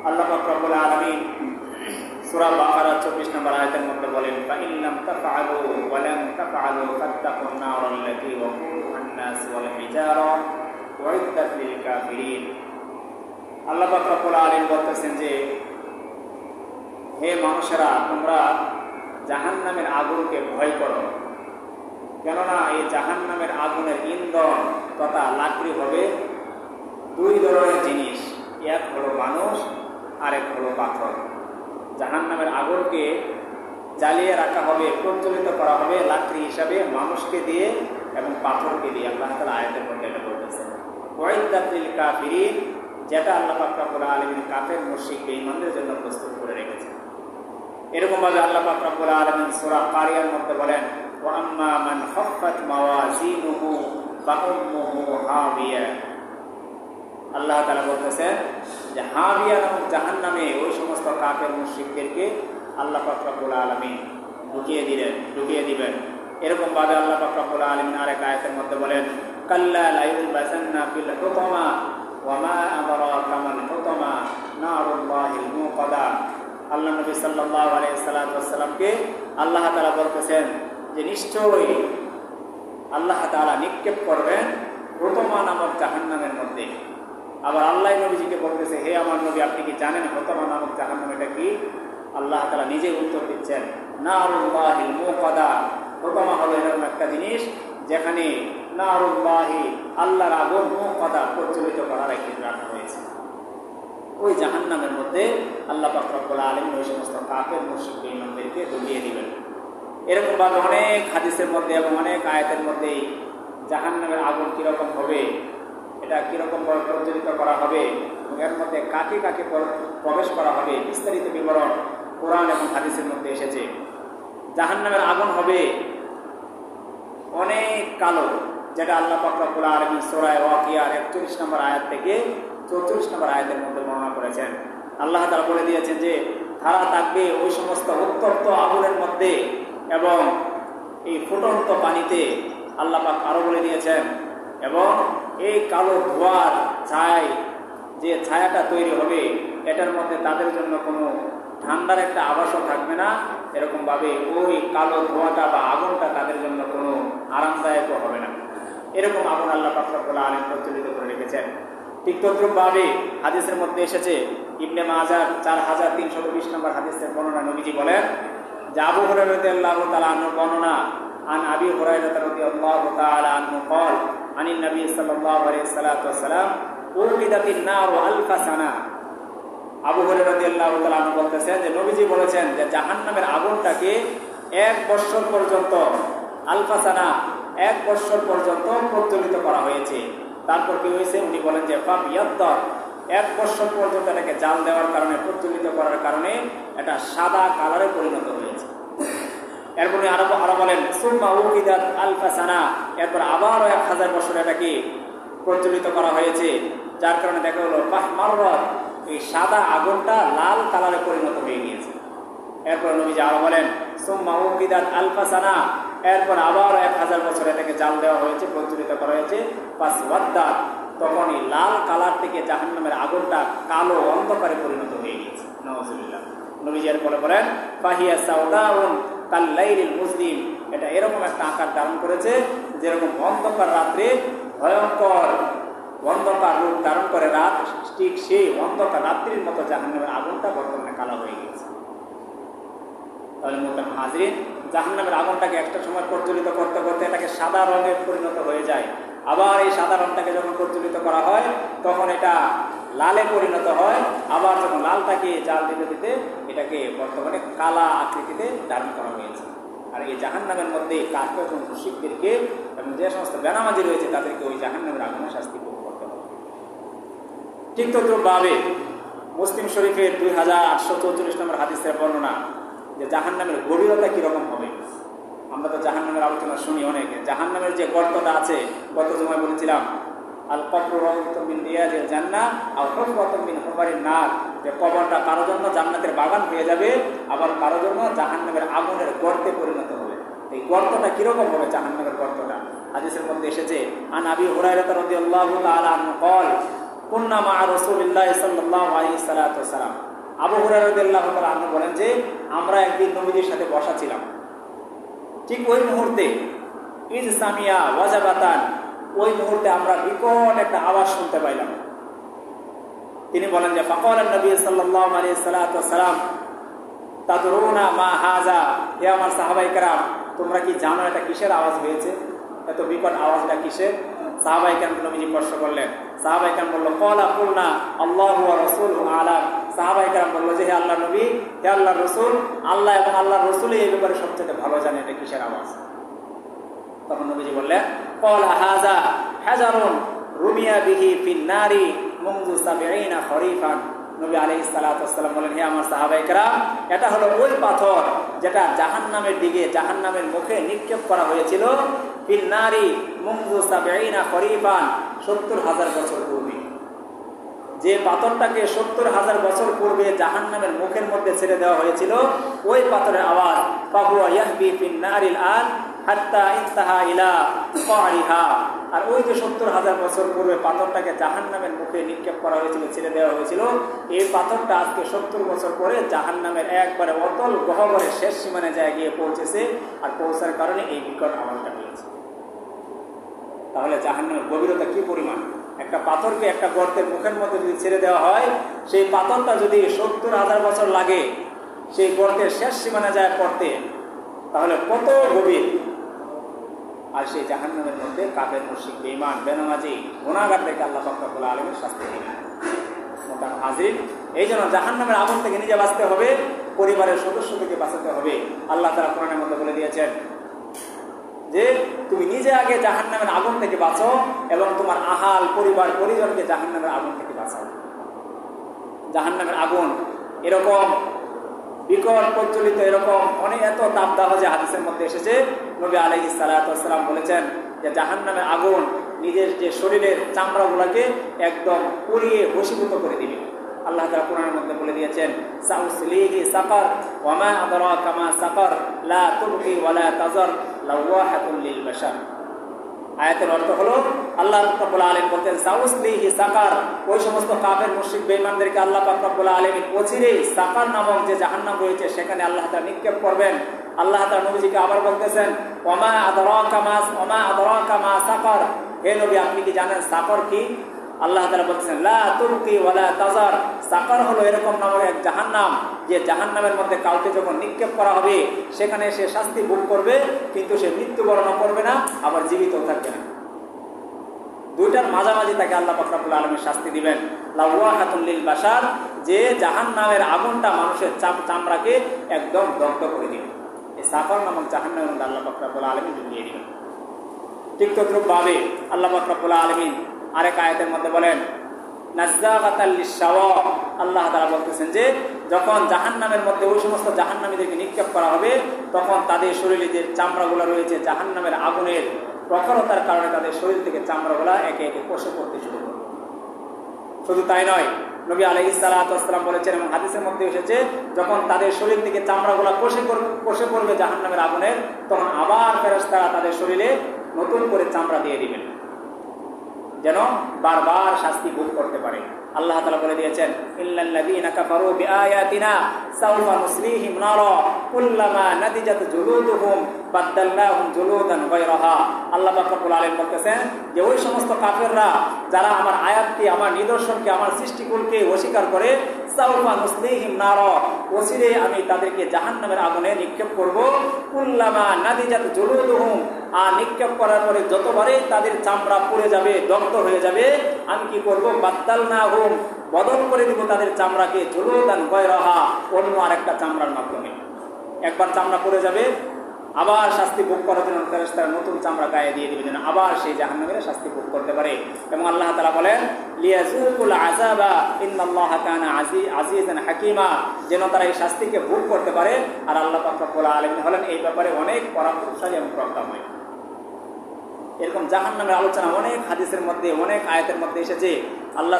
আল্লাহ পাক রব্বুল আলামিন সূরা বাকারা 24 নম্বর আয়াতের মধ্যে বলেন, ফাইন লাম তাফআলু ওয়া লাম তাফআলু ফাত্তাকুন নারাল্লাতী ওয়াকুদুহা আন-নাস ওয়াল হিজারা উইদ্দাত লিল কাফিরিন। আল্লাহ পাক রব্বুল আলামিন বলতেছেন যে, হে মানুষেরা, তোমরা জাহান্নামের আগুনকে ভয় করো, কেননা এই জাহান্নামের আগুনের ইন্ধন তথা লাকড়ি হবে দুই ধরনের জিনিস, এক হলো মানুষ আর এক হলো পাথর। জাহান্নামের আগুনকে জ্বালিয়ে রাখা হবে, প্রজ্বলিত করা হবে লাকড়ি হিসাবে মানুষকে দিয়ে এবং পাথরকে দিয়ে। আল্লাহ তাআলা আয়াতের মধ্যে এটা বলতেছেন, উইদ্দাত লিল কাফিরিন, যেটা আল্লাহ পাক রব্বুল আলামিন কাফের মুশরিক বেঈমানদের জন্য প্রস্তুত করে রেখেছেন। এরকম ভাবে আল্লাহ পাক রব্বুল আলামিন সূরা কারিয়ার মধ্যে বলেন, ওয়া আম্মা মান খাফফাত মাওয়াজিনুহু ফাউম্মুহু হাবিয়া। আল্লাহ তাআলা বলতেছেন যে হাবিয়া নামক জাহান্নামে ওই সমস্ত কাফের মুশরিকদেরকে আল্লাহ পাক রব্বুল আলামিন ঢুকিয়ে দিবেন। এরকম ভাবে আল্লাহ পাক রব্বুল আলামিন আরেক আয়াতের মধ্যে বলেন, কাল্লা লা ইউলবাসান্না ফিল হুতামা ওয়া মা আদরাকা মাল হুতামা নারুল্লাহিল মুকাদা। আল্লাহ নবী সাল্লাল্লাহু আলাইহি ওয়াসাল্লামকে আল্লাহ তাআলা বলতেছেন যে নিশ্চয়ই আল্লাহ তাআলা নিক্ষেপ করবেন হুতামা নামক জাহান্নামের মধ্যে। আবার আল্লাহ নবীজিকে বলতেছে, হে আমার নবী, আপনি কি জানেন হুতামা নামক জাহান্নাম এটা কি? আল্লাহ তাআলা নিজে উত্তর দিচ্ছেন, নারুল্লাহিল মুকাদা। হুতামা হলো এরকম একটা জিনিস যেখানে নারুল্লাহি, আল্লাহর আগুন, মুকাদা, প্রজ্বলিত করা রাখা হয়েছে। ওই জাহান্নামের মধ্যে আল্লাহ পাক রব্বুল আলামিন ওই সমস্ত কাফের মুশরিক বেঈমানদেরকে ঢুকিয়ে দিবেন। এরকম ভাবে অনেক হাদিসের মধ্যে এবং অনেক আয়াতের মধ্যেই জাহান্নামের আগুন কিরকম হবে, এটা কিরকম প্রজ্বলিত করা হবে, এর মধ্যে কাকে কাকে প্রবেশ করা হবে, বিস্তারিত বিবরণ কোরআন এবং হাদিসের মধ্যে এসেছে। জাহান্নামের আগুন হবে অনেক কালো, যেটা আল্লাহ পাক রব্বুল আলামিন সূরা ওয়াকিয়ার 41 নম্বর আয়াত থেকে 44 নম্বর আয়াতের মধ্যে বর্ণনা করেছেন। আল্লাহ তাআলা বলে দিয়েছেন যে ধারা থাকবে ওই সমস্ত উত্তপ্ত আগুনের মধ্যে এবং এই ফুটন্ত পানিতে। আল্লাহ পাক আরো বলে দিয়েছেন, এবং এই কালো ধোঁয়ার যে ছায়াটা তৈরি হবে, এটার মধ্যে তাদের জন্য কোনো ঠান্ডার একটা আবাসও থাকবে না। এরকম ভাবে ওই কালো ধোঁয়াটা বা আগুনটা তাদের জন্য কোনো আরামদায়কও হবে না। এরকম আগুন আল্লাহ পাক রব্বুল আলামিন প্রজ্বলিত করে রেখেছেন। ঠিক তদ্রূপভাবে হাদিসের মধ্যে এসেছে, ইবনে মাজাহ 4320 নম্বর হাদিসের বর্ণনা, নবীজি বলেন যে আবু হুরায়রা রাদিয়াল্লাহু তাআলা আনহু বর্ণনা, আন আবি হুরায়রা রাদিয়াল্লাহু তাআলা আনহু قال عن النبي صلى الله عليه وسلم উকিদাতিন নার আলফা সানা। আবু হুরায়রা রাদিয়াল্লাহু তাআলা আনহু বলতেছেন যে নবীজি বলেছেন যে জাহান্নামের আগুনটাকে 1 বছর পর্যন্ত, আলফা সানা, 1 বছর পর্যন্ত প্রজ্বলিত করা হয়েছে। তারপর কি হয়েছে? উনি বলেন যে ফাবিয়াদ্দা, 1 বছর পর্যন্ত এটাকে জাল দেওয়ার কারণে, প্রজ্বলিত করার কারণে এটা সাদা কালারে পরিণত হয়েছে। এরপরে আরো বলেন সুম্মা উকিদাত আলফা সানা, এরপর আবার 1000 বছর এটাকে প্রজ্বলিত করা হয়েছে, যার কারণে দেখা হলো ফাহমাররাত, এই সাদা আগুনটা লাল কালারে পরিণত হয়ে গিয়েছে। এরপর নবীজি আরো বলেন সুম্মা উকিদাত আলফা সানা, এরপর আবার 1000 বছর এটাকে জাল দেওয়া হয়েছে, প্রজ্বলিত করা হয়েছে, ফাসওয়াদ্দা, তখনই লাল কালার থেকে জাহান্নামের আগুনটা কালো অন্ধকারে পরিণত হয়ে গিয়েছে। নাউজুবিল্লাহ। নবীজি এরপরে বলেন ফাহিয়া সাউদাউন কাল্লাইলিল মুসলিম, এটা এরকম একটা আকার ধারণ করেছে যেরকম অন্ধকার রাত্রে ভয়ঙ্কর অন্ধকার রূপ ধারণ করে রাত, ঠিক সেই অন্ধকার রাত্রির মতো জাহান্নামের আগুনটা বর্তমানে কালো হয়ে গিয়েছে। তাহলে মোহতারাম হাজরিন, জাহান্নামের আগুনটাকে একটা সময় প্রজ্বলিত করতে করতে এটাকে সাদা রঙে পরিণত হয়ে যায়। আবার এই সাদা রঙটাকে যখন প্রজ্বলিত করা হয় তখন এটা লালে পরিণত হয়। আবার যখন লালটাকে জাল দিতে দিতে এটাকে বর্তমানে কালা আকৃতিতে ধারণ করা হয়েছে। আর এই জাহান্নামের মধ্যে কাফের এবং মুশরিকদেরকে এবং যে সমস্ত বেনামাজি রয়েছে তাদেরকে ওই জাহান্নামের আগুনে শাস্তি ভোগ করতে হবে। ঠিক তদ্রূপভাবে মুসলিম শরীফের 2844 নম্বর হাদিসের বর্ণনা যে জাহান্নামের গভীরতা কিরকম হবে। আমরা তো জাহান্নামের আলোচনা শুনি অনেকে। জাহান্নামের যে গর্তটা আছে, গত সময় বলেছিলাম আল কবরু রাউযাতুম মিন রিয়াদিল জান্নাহ আও হুফরাতুম মিন হুফারিন নার, যে কবরটা কারো জন্য জান্নাতের বাগান হয়ে যাবে, আবার কারো জন্য জাহান্নামের আগুনের গর্তে পরিণত হবে। এই গর্তটা কিরকম হবে? জাহান্নামের গর্তটা হাদিসের মধ্যে এসেছে, আন আবি হুরায়রা রাদিয়াল্লাহু তাআলা আনহু قال কুন্না মা রাসূলিল্লাহ সাল্লাল্লাহু আলাইহি সাল্লাম। আবু হুরায়রা রাদিয়াল্লাহু তাআলা আনহু বলেন যে আমরা একদিন নবীজির সাথে বসা ছিলাম। ঠিক ওই মুহূর্তে ইজ সামিয়া ওয়াজাবাতান, ওই মুহূর্তে আমরা বিকট একটা আওয়াজ শুনতে পাইলাম। তিনি বলেন যে ফাকাল নবী সাল্লাল্লাহু আলাইহি সাল্লাম তাদরুনা মা হাযা, হে আমার সাহাবায়ে কেরাম তোমরা কি জানো এটা কিসের আওয়াজ হয়েছে? এত বিকট আওয়াজটা কিসের? সাহাবায়ে কেরাম নবীজি প্রশ্ন করলেন। সাহাবায়ে কেরাম বলল ক্বালা কুলনা আল্লাহু ওয়া রাসূলুহু আলাম। সাহাবায়ে কেরাম বলল যে হে আল্লাহর নবী, হে আল্লাহর রাসূল, আল্লাহ এবং আল্লাহর রাসূলই এই ব্যাপারে সবচেয়ে ভালো জানে এটা কিসের আওয়াজ। তখন নবীজি বললেন ক্বালা হাযা হাজারুন রুমিয়া বিহি ফিন নারি মুনযু ৭০ খরিফান। নবী আলাইহিস সালাতু ওয়াস সালাম বলেন হে আমার সাহাবায়ে কেরাম এটা হলো ওই পাথর যেটা জাহান্নামের দিকে, জাহান্নামের মুখে নিক্ষেপ করা হয়েছিল ফিন নারি মুনযু ৭০ খরিফান, ৭০,০০০ বছর পূর্বে। যে পাথরটাকে ৭০,০০০ বছর পূর্বে জাহান্নামের মুখের মধ্যে ছেড়ে দেওয়া হয়েছিল, ওই পাথরের আওয়াজ ফাহুয়া ইয়াহবি ফিন নারিল আন হাত্তা ইনতাহা ইলা কারিহা। আর ওই যে ৭০,০০০ বছর পূর্বে পাথরটাকে জাহান্নামের মুখে নিক্ষেপ করা হয়েছিল, ছেড়ে দেওয়া হয়েছিল, এই পাথরটা আজকে ৭০ বছর পরে জাহান্নামের একবারে অতল গহ্বরের শেষ সীমানে যায় গিয়ে পৌঁছেছে। আর পৌঁছার কারণে এই বিকট আওয়াজটা হয়েছে। তাহলে জাহান্নামের গভীরতা কি পরিমাণ! একটা পাথরকে একটা গর্তের মুখের মধ্যে যদি ছেড়ে দেওয়া হয়, সেই পাথরটা যদি ৭০,০০০ বছর লাগে সেই গর্তের শেষ সীমানা যায় পড়তে, তাহলে কত গভীর! আর সেই জাহান্নামের মধ্যে কাফের, মুশরিক, বেঈমান, বেনামাজি, গুনাহগারদেরকে আল্লাহ পাক রব্বুল আলামিন শাস্তি দিবেন। মোহতারাম হাজির, এই জন্য জাহান্নামের আগুন থেকে নিজে বাঁচতে হবে, পরিবারের সদস্যদেরকে বাঁচাতে হবে। আল্লাহ তাআলা কোরআনের মধ্যে বলে দিয়েছেন যে তুমি নিজে আগে জাহান্নামের আগুন থেকে বাঁচো এবং তোমার আহাল, পরিবার, পরিজনকে জাহান্নামের আগুন থেকে বাঁচাও। জাহান্নামের আগুন এরকম বিকট প্রজ্বলিত, এরকম অনেক এত তাপদাহ যে হাদিসের মধ্যে এসেছে। নবী আলাইহিস সালাতু ওয়াস সালাম বলেছেন যে জাহান্নামের আগুন নিজের যে শরীরের চামড়াগুলোকে একদম পুড়িয়ে ভস্মীভূত করে দিবে। আল্লাহ তাআলা কোরআনের মধ্যে বলে দিয়েছেন সাউসলিহি সাকার ওয়া মা আদরাকা মা সাকার লা তুবকি ওয়া লা তাজার লাওয়াহাতুল লিল বাশার। আয়াতের অর্থ হলো আল্লাহ রাব্বুল আলামিন বলতেন সাউসলিহি সাকার, ওই সমস্ত কাফের, মুশরিক, বেঈমানদেরকে আল্লাহ পাক রব্বুল আলামিন অচিরেই সাকার নামক যে জাহান্নাম রয়েছে সেখানে আল্লাহ তাআলা নিক্ষেপ করবেন। আল্লাহ তাআলা নবীজিকে আবার বলতেছেন ওয়া মা আদরাকা মা সাকার, হে নবী আপনি কি জানেন সাকার কি? আল্লাহ তাআলা বলছেন লা তুবকি ওয়া লা তাজার। সাকার হলো এরকম নামক এক জাহান্নাম, যে জাহান্নামের মধ্যে কাউকে যখন নিক্ষেপ করা হবে সেখানে সে শাস্তি ভোগ করবে, কিন্তু সে মৃত্যুবরণ করবে না, আবার জীবিতও থাকবে না। দুইটার মাঝামাঝি তাকে আল্লাহ পাক রব্বুল আলামিন শাস্তি দিবেন। লাওয়াহাতুল লিল বাশার, যে জাহান্নামের আগুনটা মানুষের চামড়াকে একদম দগ্ধ করে দিবে। এই সাকার নামক জাহান্নামের মধ্যে আল্লাহ পাক রব্বুল আলামিন ডুবিয়ে দিবেন। ঠিক তদ্রূপভাবে আল্লাহ পাক রব্বুল আলামিন আরেক আয়াতের মধ্যে বলেন নাজ্জাগাতাল লিশাওয়া, আল্লাহ তাআলা বলতেছেন যে যখন জাহান্নামের মধ্যে ওই সমস্ত জাহান্নামীদেরকে নিক্ষেপ করা হবে, তখন তাদের শরীরে যে চামড়াগুলো রয়েছে জাহান্নামের আগুনের প্রখরতার কারণে তাদের শরীর থেকে চামড়াগুলো একে একে কষে পড়তে শুরু করবে। শুধু তাই নয়, নবী আলাইহিস সালাতু ওয়াস সালাম বলেছেন এবং হাদিসের মধ্যে এসেছে যখন তাদের শরীর থেকে চামড়াগুলো কষে পড়বে জাহান্নামের আগুনের, তখন আবার ফেরেশতারা তাদের শরীরে নতুন করে চামড়া দিয়ে দিবেন, যেন বারবার শাস্তি ভোগ করতে পারে। আল্লাহ তাআলা বলে দিয়েছেন ইল্লাল্লাযীনা কাফারু বিআয়াতিনা সাওফা নুসলিহিম নারা কুল্লামা নাদিজাত জুলুদুহুম বাদদালনাহুম জুলুদান গায়রাহা। আল্লাহ পাক রব্বুল আলামিন বলতেছেন যে ওই সমস্ত কাফেররা যারা আমার আয়াতকে, আমার নিদর্শনকে, আমার সৃষ্টিকুলকে অস্বীকার করে, সাওফা নুসলিহিম নারা, অচিরে আমি তাদেরকে জাহান্নামের আগুনে নিক্ষেপ করব। কুল্লামা নাদিজাত জুলুদুহুম, আর নিক্ষেপ করার পরে যতবারে তাদের চামড়া পুড়ে যাবে, দগ্ধ হয়ে যাবে, আমি কি করব? বাদদালনাহুম, বদল করে দিব তাদের চামড়াকে জুলুদান গায়রাহা, অন্য আরেকটা চামড়ার মাধ্যমে। একবার চামড়া পুড়ে যাবে, আবার শাস্তি ভোগ করার জন্য ফেরেশতারা নতুন চামড়া গায়ে দিয়ে দিবে, যেন আবার সেই জাহান্নামের শাস্তি ভোগ করতে পারে। এবং আল্লাহ তাআলা বলেন লিয়াযুকুল আযাবা ইন্নাল্লাহা কানা আজিজান হাকীমা, যেন তারা এই শাস্তিকে ভোগ করতে পারে। আর আল্লাহ পাক রব্বুল আলামিন হলেন এই ব্যাপারে অনেক পরামর্শশালী এবং প্রজ্ঞাময়। এরকম জাহান্নামের আলোচনা অনেক হাদিসের মধ্যে, অনেক আয়াতের মধ্যে এসেছে। আল্লাহ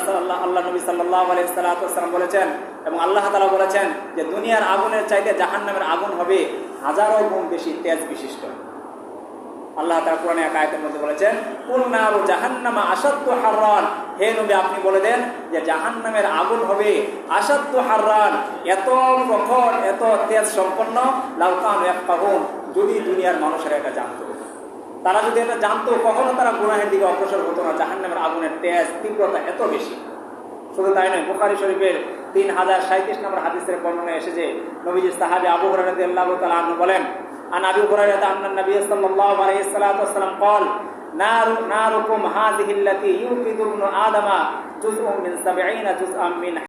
নবী সাল্লাল্লাহু আলাইহি ওয়াসাল্লাম বলেছেন এবং আল্লাহ তাআলা বলেছেন যে দুনিয়ার আগুনের চাইতে জাহান্নামের আগুন হবে হাজারো গুণ বেশি তেজ বিশিষ্ট। আল্লাহ তাআলা কোরআনে এক আয়াতের মধ্যে বলেছেন, কুল নারু জাহান্নামা আশাদ্দু হাররান, হে নবী আপনি বলে দেন যে জাহান্নামের আগুন হবে আশাদ্দু হাররান, এত প্রখর, এত তেজ সম্পন্ন, লাউ কানু ইয়াফকাহুন, যদি দুনিয়ার মানুষেরা এটা জানতো। তারা যদি এটা জানতো কখনো তারা গুনাহের দিকে অগ্রসর হতো না। জাহান্নামের আগুনের তেজ তীব্রতা এত বেশি। শুধু তাই নয়, বুখারী শরীফের 3037 নম্বর হাদিসের বর্ণনা এসেছে, নবীজি সাহাবী আবু হুরায়রা রাদিয়াল্লাহু তাআলা আনহু বলেন, আন আবি হুরায়রা আন্না নবী সাল্লাল্লাহু আলাইহি ওয়াসাল্লাম قال নারুকুম হাযিহি আল্লাতী ইউকিদু ইবনু আদামা জুজউম মিন 70 জুজআম মিন